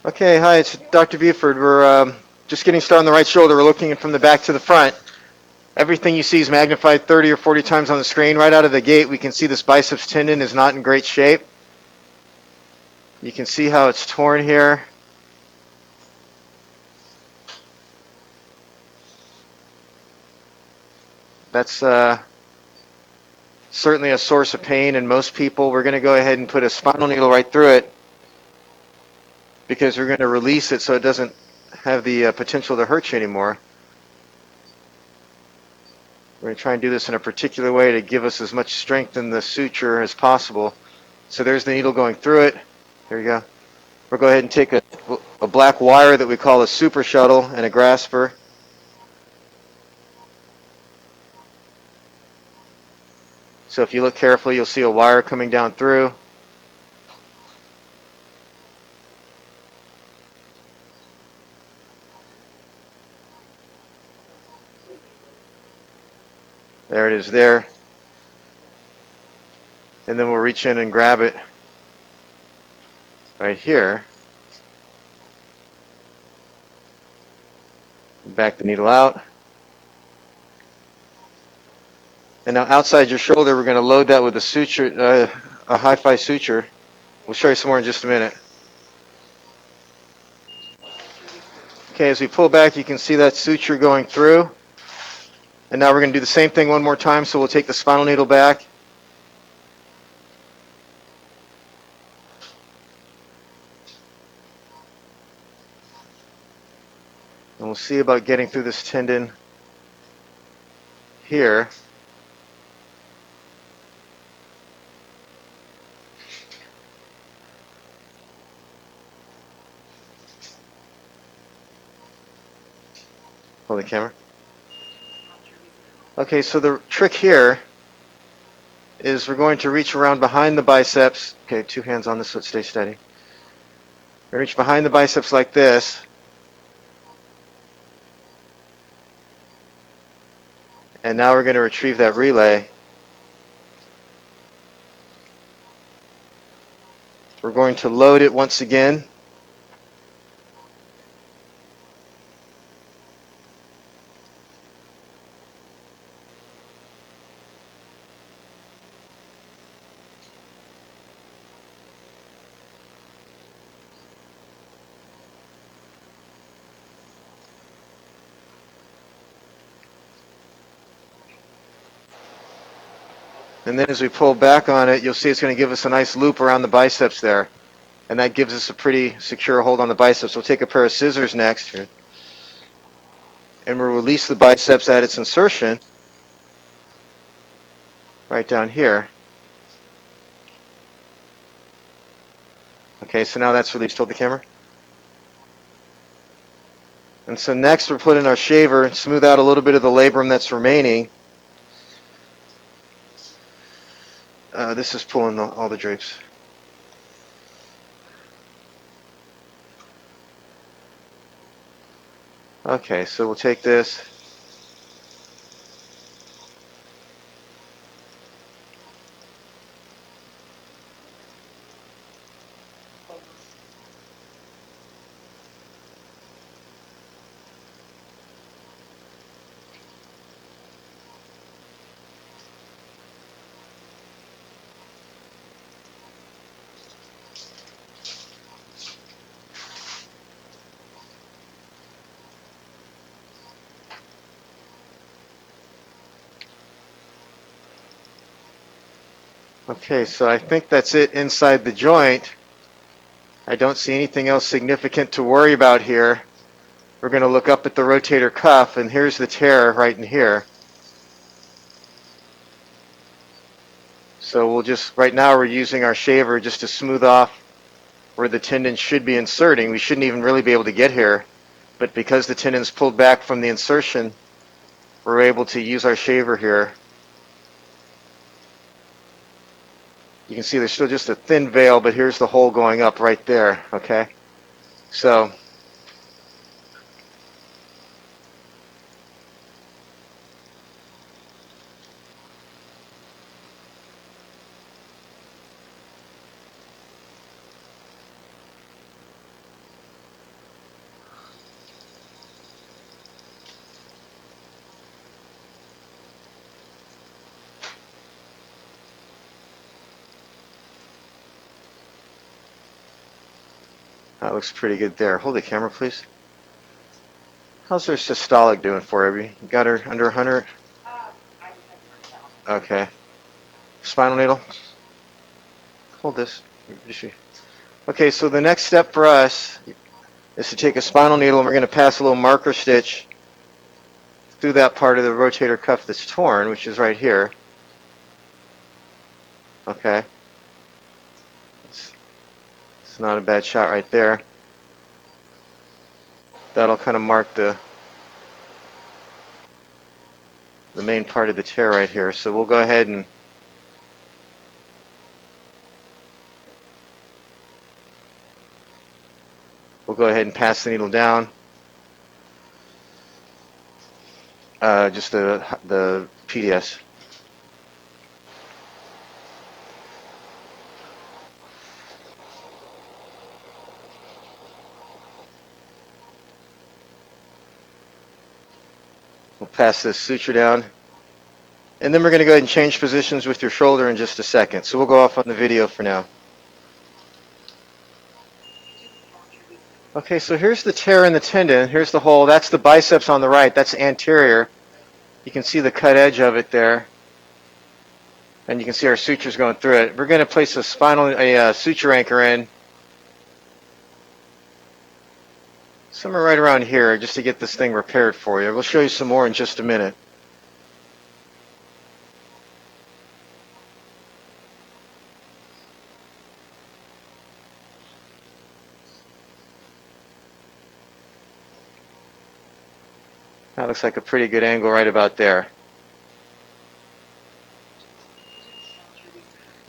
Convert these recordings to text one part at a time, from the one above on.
Okay, hi, it's Dr. Buford. We're just getting started on the right shoulder. We're looking from the back to the front. Everything you see is magnified 30 or 40 times on the screen. Right out of the gate, we can see this biceps tendon is not in great shape. You can see how it's torn here. That's certainly a source of pain in most people. We're going to go ahead and put a spinal needle right through it because we're going to release it so it doesn't have the potential to hurt you anymore. We're going to try and do this in a particular way to give us as much strength in the suture as possible. So there's the needle going through it. There you go. We'll go ahead and take a black wire that we call a super shuttle and a grasper. So if you look carefully, you'll see a wire coming down through. There it is there. And then we'll reach in and grab it right here. Back the needle out. And now outside your shoulder, we're going to load that with a suture, a hi-fi suture. We'll show you some more in just a minute. Okay, as we pull back, you can see that suture going through. And now we're going to do the same thing one more time. So we'll take the spinal needle back. And we'll see about getting through this tendon here. Hold the camera. Okay, so the trick here is we're going to reach around behind the biceps. Okay, two hands on this so it stays steady. We reach behind the biceps like this. And now we're going to retrieve that relay. We're going to load it once again. And then as we pull back on it, you'll see it's going to give us a nice loop around the biceps there. And that gives us a pretty secure hold on the biceps. We'll take a pair of scissors next. And we'll release the biceps at its insertion. Right down here. Okay, so now that's released. Hold the camera. And so next we're putting our shaver and smooth out a little bit of the labrum that's remaining. This is pulling all the drapes. Okay, so we'll take this. Okay, so I think that's it inside the joint. I don't see anything else significant to worry about here. We're going to look up at the rotator cuff, and here's the tear right in here. So we'll just, right now we're using our shaver just to smooth off where the tendon should be inserting. We shouldn't even really be able to get here, but because the tendon's pulled back from the insertion, we're able to use our shaver here. You can see there's still just a thin veil, but here's the hole going up right there, okay? So That looks pretty good there. Hold the camera, please. How's her systolic doing for you? You got her under 100? Okay. Spinal needle? Hold this. Okay, so the next step for us is to take a spinal needle and we're going to pass a little marker stitch through that part of the rotator cuff that's torn, which is right here. Okay. It's not a bad shot right there. That'll kind of mark the main part of the tear right here. So we'll go ahead and pass the needle down. Just the PDS. We'll pass this suture down. And then we're going to go ahead and change positions with your shoulder in just a second. So we'll go off on the video for now. Okay, so here's the tear in the tendon. Here's the hole. That's the biceps on the right. That's anterior. You can see the cut edge of it there. And you can see our sutures going through it. We're going to place a suture anchor in somewhere right around here just to get this thing repaired for you. We'll show you some more in just a minute. That looks like a pretty good angle right about there.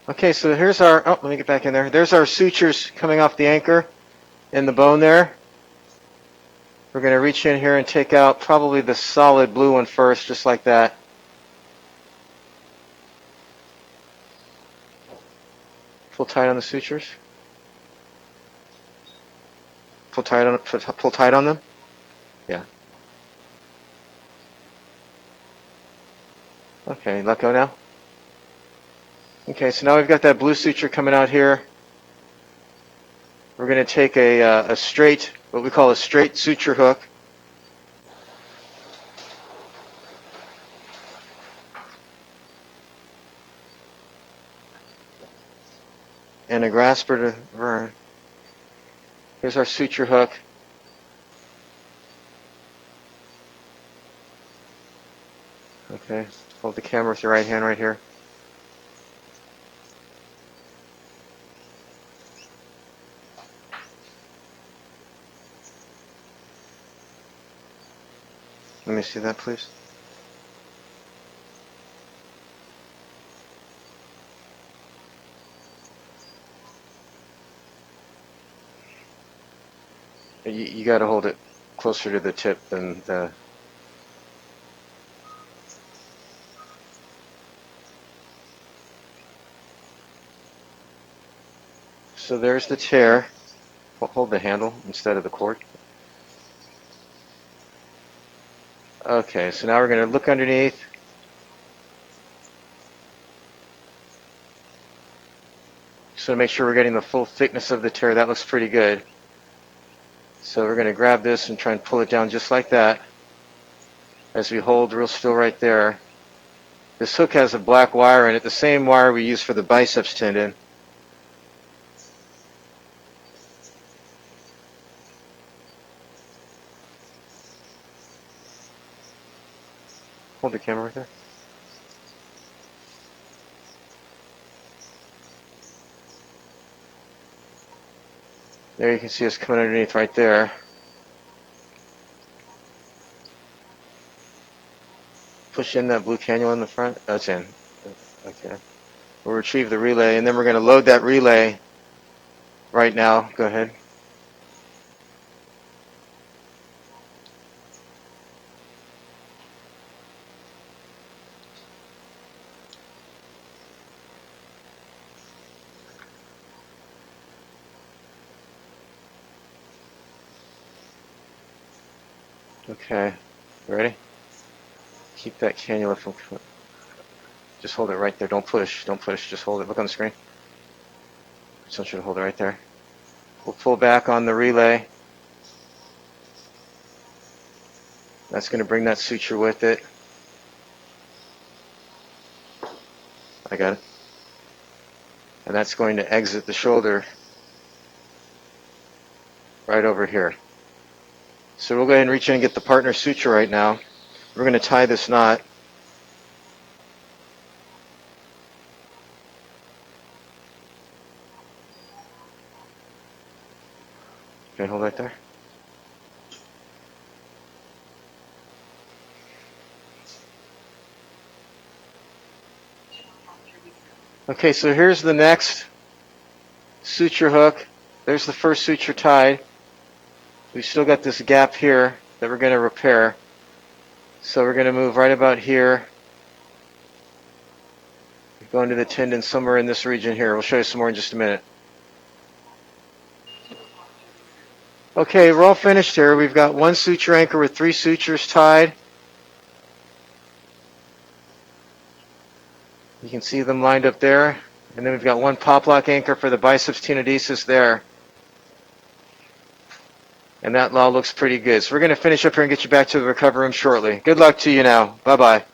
Okay, so here's our, let me get back in there. There's our sutures coming off the anchor in the bone there. We're going to reach in here and take out probably the solid blue one first, just like that. Pull tight on the sutures. Pull tight on them. Yeah. Okay, let go now. Okay, so now we've got that blue suture coming out here. We're going to take a straight, what we call a straight suture hook. And a grasper to, here's our suture hook. Okay, hold the camera with your right hand right here. Let me see that, please. You got to hold it closer to the tip than the... So there's the tear. Hold the handle instead of the cord. Okay, so now we're going to look underneath. Just want to make sure we're getting the full thickness of the tear. That looks pretty good. So we're going to grab this and try and pull it down just like that. As we hold real still right there. This hook has a black wire in it, the same wire we use for the biceps tendon. Hold the camera right there. There you can see us coming underneath right there. Push in that blue cannula in the front. Oh, it's in. Okay. We'll retrieve the relay, and then we're going to load that relay right now. Go ahead. Okay. Ready? Keep that cannula from... Just hold it right there. Don't push. Don't push. Just hold it. Look on the screen. Just want you to hold it right there. We'll pull back on the relay. That's going to bring that suture with it. I got it. And that's going to exit the shoulder right over here. So we'll go ahead and reach in and get the partner suture right now. We're going to tie this knot. Okay, hold right there. Okay, so here's the next suture hook. There's the first suture tied. We've still got this gap here that we're going to repair. So we're going to move right about here. Go into the tendon somewhere in this region here. We'll show you some more in just a minute. Okay, we're all finished here. We've got one suture anchor with 3 sutures tied. You can see them lined up there. And then we've got one pop lock anchor for the biceps tenodesis there. And that all looks pretty good. So we're going to finish up here and get you back to the recovery room shortly. Good luck to you now. Bye-bye.